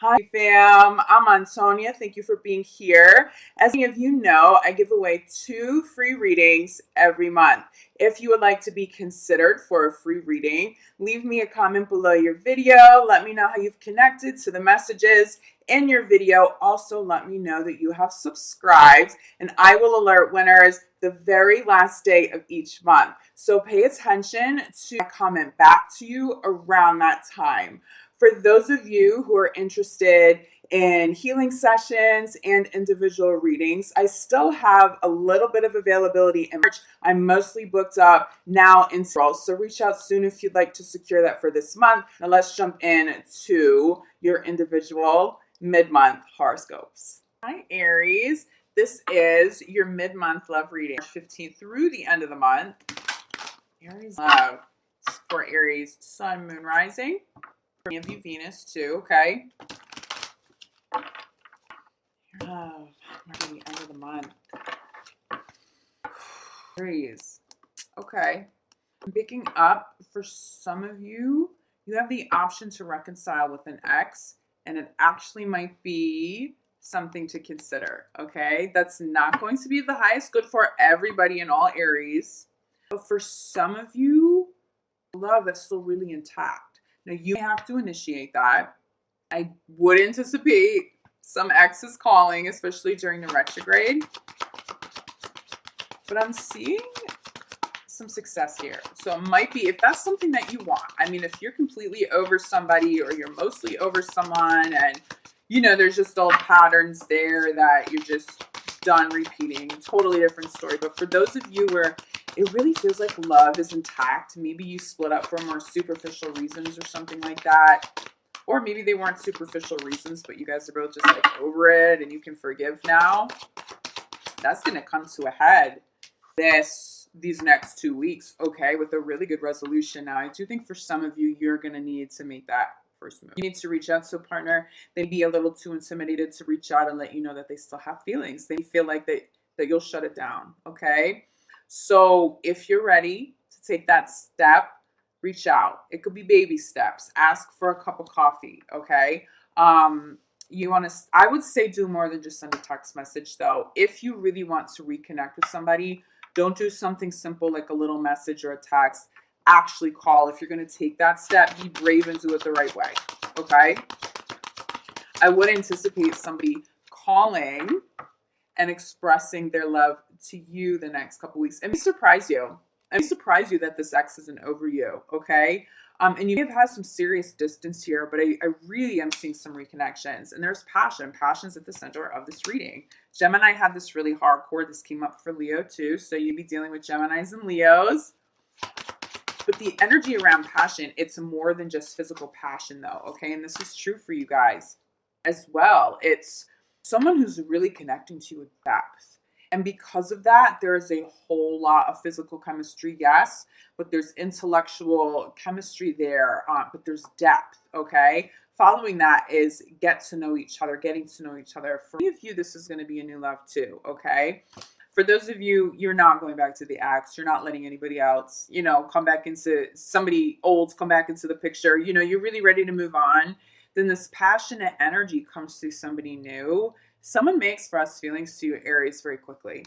Hi fam, I'm Antonia. Thank you for being here. As many of you know, I give away 2 free readings every month. If you would like to be considered for a free reading, leave me a comment below your video. Let me know how you've connected to the messages in your video. Also, let me know that you have subscribed, and I will alert winners the very last day of each month. So pay attention to comment back to you around that time. For those of you who are interested in healing sessions and individual readings, I still have a little bit of availability in March. I'm mostly booked up now in April, so reach out soon if you'd like to secure that for this month. Now let's jump in to your individual mid-month horoscopes. Hi Aries, this is your mid-month love reading, March 15th through the end of the month. Aries love for Aries, Sun, Moon, Rising. Of you Venus too, okay? Love, we're the end of the month. Aries, okay. I'm picking up for some of you, you have the option to reconcile with an ex, and it actually might be something to consider, okay? That's not going to be the highest good for everybody in all Aries, but for some of you, love is still really intact. Now, you may have to initiate that. I would anticipate some exes calling, especially during the retrograde. But I'm seeing some success here. So it might be, if that's something that you want. I mean, if you're completely over somebody or you're mostly over someone and, you know, there's just old patterns there that you're just done repeating, totally different story. But for those of you where it really feels like love is intact, maybe you split up for more superficial reasons or something like that. Or maybe they weren't superficial reasons, but you guys are both just like over it and you can forgive now. That's going to come to a head these next 2 weeks, okay, with a really good resolution. Now, I do think for some of you, you're going to need to make that first move. You need to reach out to a partner. They may be a little too intimidated to reach out and let you know that they still have feelings. They feel like that you'll shut it down, okay? So if you're ready to take that step, reach out. It could be baby steps. Ask for a cup of coffee, okay? You want to, I would say do more than just send a text message though. If you really want to reconnect with somebody, don't do something simple like a little message or a text. Actually call. If you're going to take that step, be brave and do it the right way, okay? I would anticipate somebody calling and expressing their love to you the next couple weeks. And may surprise you. And surprise you that this ex isn't over you, okay? And you may have had some serious distance here, but I really am seeing some reconnections. And there's passion. Passion's at the center of this reading. Gemini had this really hardcore. This came up for Leo too. So you'd be dealing with Geminis and Leos. But the energy around passion, it's more than just physical passion though, okay? And this is true for you guys as well. It's someone who's really connecting to you with depth. And because of that, there's a whole lot of physical chemistry, yes, but there's intellectual chemistry there, but there's depth, okay? Following that is get to know each other, getting to know each other. For many of you, this is going to be a new love too, okay? For those of you, you're not going back to the ex. You're not letting anybody else, you know, come back into somebody old, come back into the picture. You know, you're really ready to move on. Then this passionate energy comes through somebody new. Someone may express feelings to you, Aries, very quickly.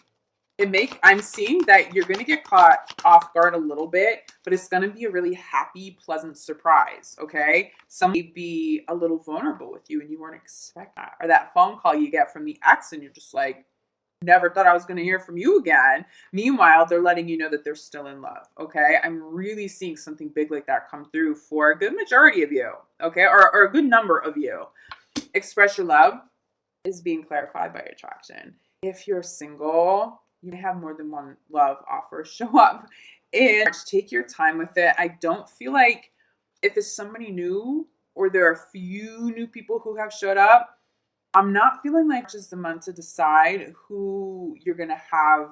I'm seeing that you're going to get caught off guard a little bit, but it's going to be a really happy, pleasant surprise, okay? Somebody may be a little vulnerable with you and you weren't expecting that. Or that phone call you get from the ex and you're just like, never thought I was going to hear from you again. Meanwhile, they're letting you know that they're still in love, okay? I'm really seeing something big like that come through for a good majority of you, okay? Or a good number of you. Express your love is being clarified by attraction. If you're single, you may have more than one love offer show up. And take your time with it. I don't feel like if it's somebody new or there are a few new people who have showed up, I'm not feeling like it's just the month to decide who you're going to have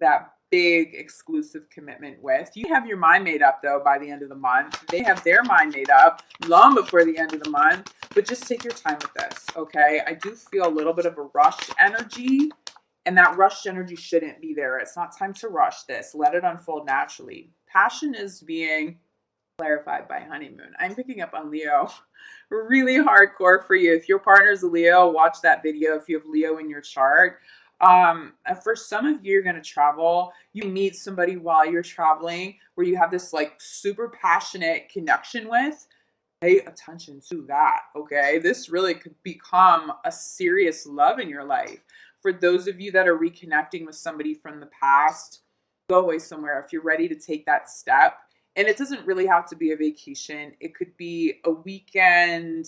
that big exclusive commitment with. You have your mind made up though by the end of the month. They have their mind made up long before the end of the month, but just take your time with this, okay? I do feel a little bit of a rush energy, and that rushed energy shouldn't be there. It's not time to rush this. Let it unfold naturally. Passion is being Clarified by honeymoon. I'm picking up on Leo really hardcore for you. If your partner's a Leo, watch that video if you have Leo in your chart. For some of you, you're going to travel. You meet somebody while you're traveling where you have this like super passionate connection with. Pay attention to that, okay? This really could become a serious love in your life. For those of you that are reconnecting with somebody from the past, go away somewhere if you're ready to take that step. And it doesn't really have to be a vacation. It could be a weekend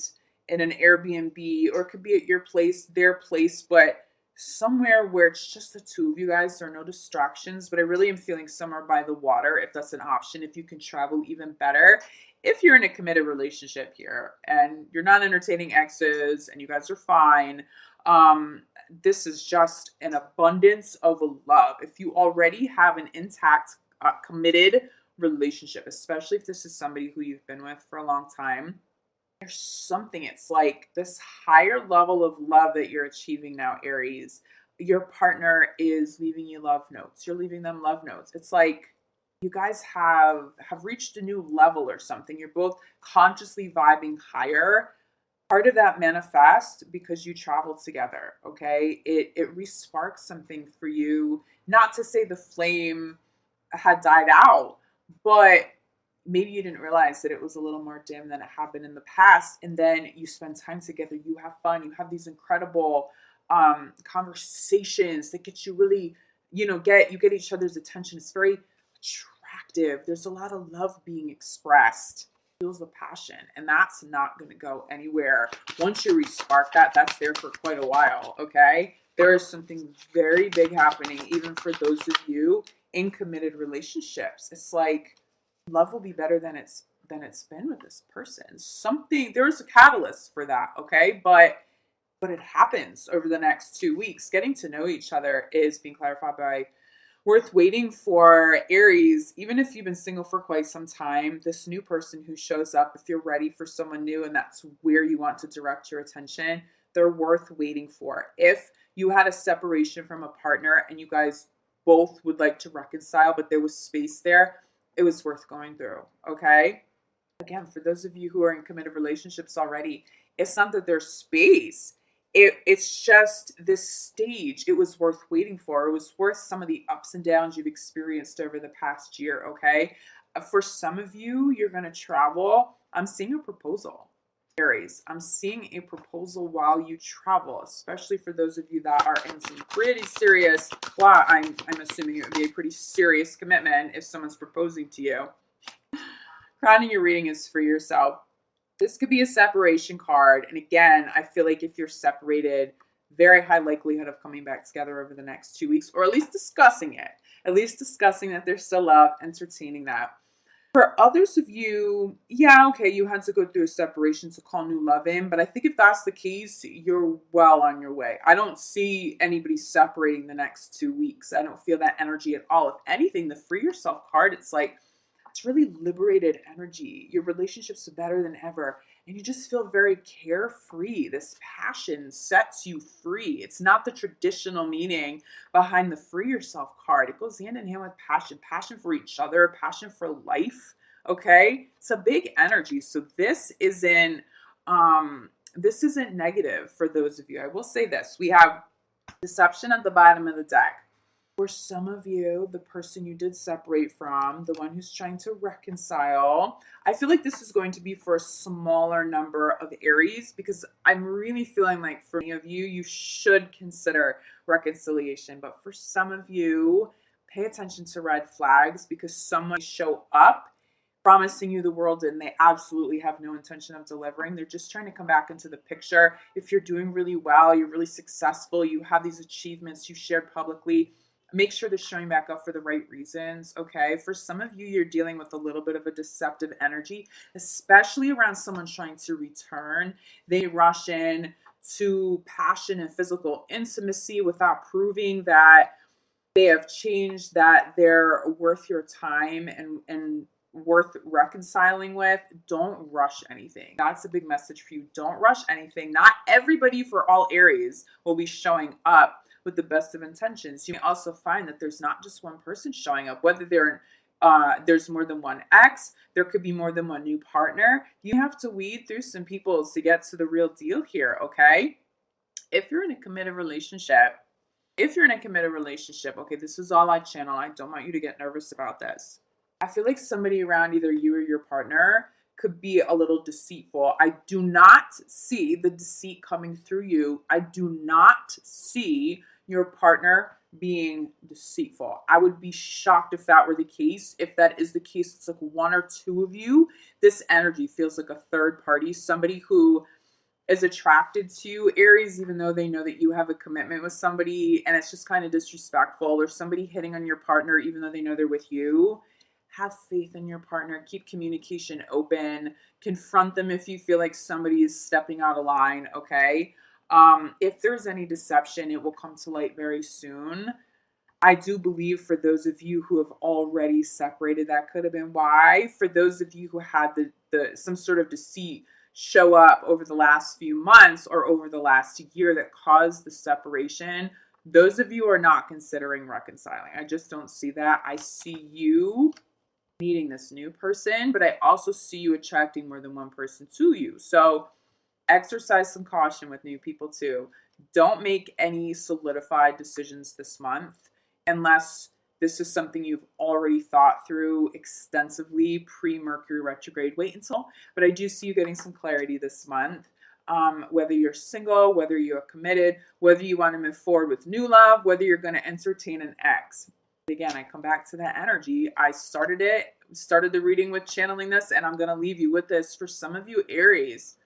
in an Airbnb, or it could be at your place, their place, but somewhere where it's just the two of you guys. There are no distractions, but I really am feeling somewhere by the water if that's an option. If you can travel, even better. If you're in a committed relationship here and you're not entertaining exes and you guys are fine, this is just an abundance of love. If you already have an intact, committed relationship, especially if this is somebody who you've been with for a long time, there's something, it's like this higher level of love that you're achieving now, Aries. Your partner is leaving you love notes. You're leaving them love notes. It's like you guys have reached a new level or something. You're both consciously vibing higher. Part of that manifests because you traveled together, okay? It re-sparks something for you. Not to say the flame had died out, but maybe you didn't realize that it was a little more dim than it had been in the past. And then you spend time together, you have fun, you have these incredible conversations that get you really, you get each other's attention. It's very attractive. There's a lot of love being expressed. Feels the passion, and that's not going to go anywhere. Once you re-spark that, that's there for quite a while. Okay, there is something very big happening, even for those of you in committed relationships. It's like love will be better than it's been with this person. Something, there's a catalyst for that, okay? But it happens over the next 2 weeks. Getting to know each other is being clarified by worth waiting for, Aries. Even if you've been single for quite some time, this new person who shows up, if you're ready for someone new and that's where you want to direct your attention, they're worth waiting for. If you had a separation from a partner and you guys both would like to reconcile, but there was space there, it was worth going through, okay? Again, for those of you who are in committed relationships already, it's not that there's space. It's just this stage. It was worth waiting for. It was worth some of the ups and downs you've experienced over the past year, okay? For some of you, you're going to travel. I'm seeing a proposal, Aries. I'm seeing a proposal while you travel, especially for those of you that are in some pretty serious, well, I'm assuming it would be a pretty serious commitment if someone's proposing to you. Crowning your reading is for yourself. This could be a separation card. And again, I feel like if you're separated, very high likelihood of coming back together over the next 2 weeks, or at least discussing it. At least discussing that there's still love, entertaining that. For others of you, yeah, okay, you had to go through a separation to call new love in. But I think if that's the case, you're well on your way. I don't see anybody separating the next 2 weeks. I don't feel that energy at all. If anything, the free yourself card, it's like, it's really liberated energy. Your relationships are better than ever. And you just feel very carefree. This passion sets you free. It's not the traditional meaning behind the free yourself card. It goes hand in hand with passion, passion for each other, passion for life. Okay. It's a big energy. So this isn't negative for those of you. I will say this. We have deception at the bottom of the deck. For some of you, the person you did separate from, the one who's trying to reconcile, I feel like this is going to be for a smaller number of Aries, because I'm really feeling like for many of you, you should consider reconciliation. But for some of you, pay attention to red flags, because someone show up promising you the world and they absolutely have no intention of delivering. They're just trying to come back into the picture. If you're doing really well, you're really successful, you have these achievements you shared publicly, make sure they're showing back up for the right reasons, okay? For some of you, you're dealing with a little bit of a deceptive energy, especially around someone trying to return. They rush in to passion and physical intimacy without proving that they have changed, that they're worth your time and worth reconciling with. Don't rush anything. That's a big message for you. Don't rush anything. Not everybody for all Aries will be showing up with the best of intentions. You may also find that there's not just one person showing up, whether they're there's more than one ex. There could be more than one new partner. You have to weed through some people to get to the real deal here, okay? If you're in a committed relationship, okay, this is all I channel. I don't want you to get nervous about this. I feel like somebody around either you or your partner could be a little deceitful. I do not see the deceit coming through you. I do not see your partner being deceitful. I would be shocked if that were the case. If that is the case, it's like one or two of you. This energy feels like a third party, somebody who is attracted to Aries, even though they know that you have a commitment with somebody and it's just kind of disrespectful, or somebody hitting on your partner, even though they know they're with you. Have faith in your partner. Keep communication open. Confront them if you feel like somebody is stepping out of line, okay? If there's any deception, it will come to light very soon. I do believe for those of you who have already separated, that could have been why. For those of you who had the some sort of deceit show up over the last few months or over the last year that caused the separation, those of you are not considering reconciling. I just don't see that. I see you meeting this new person, but I also see you attracting more than one person to you. So exercise some caution with new people too. Don't make any solidified decisions this month unless this is something you've already thought through extensively pre-Mercury retrograde. Wait until, but I do see you getting some clarity this month. Whether you're single, whether you're committed, whether you want to move forward with new love, whether you're going to entertain an ex. Again, I come back to that energy. I started the reading with channeling this, and I'm going to leave you with this. For some of you Aries,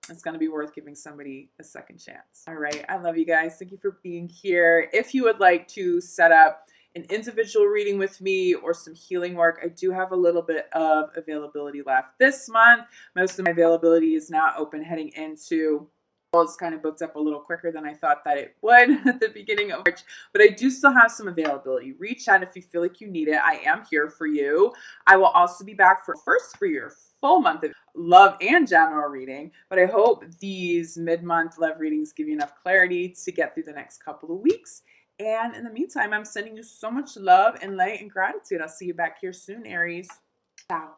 it's going to be worth giving somebody a second chance. All right. I love you guys. Thank you for being here. If you would like to set up an individual reading with me or some healing work, I do have a little bit of availability left this month. Most of my availability is now open heading into, well, it's kind of booked up a little quicker than I thought that it would at the beginning of March, but I do still have some availability. Reach out if you feel like you need it. I am here for you. I will also be back for your full month of love and general reading, but I hope these mid-month love readings give you enough clarity to get through the next couple of weeks. And in the meantime, I'm sending you so much love and light and gratitude. I'll see you back here soon, Aries. Ciao.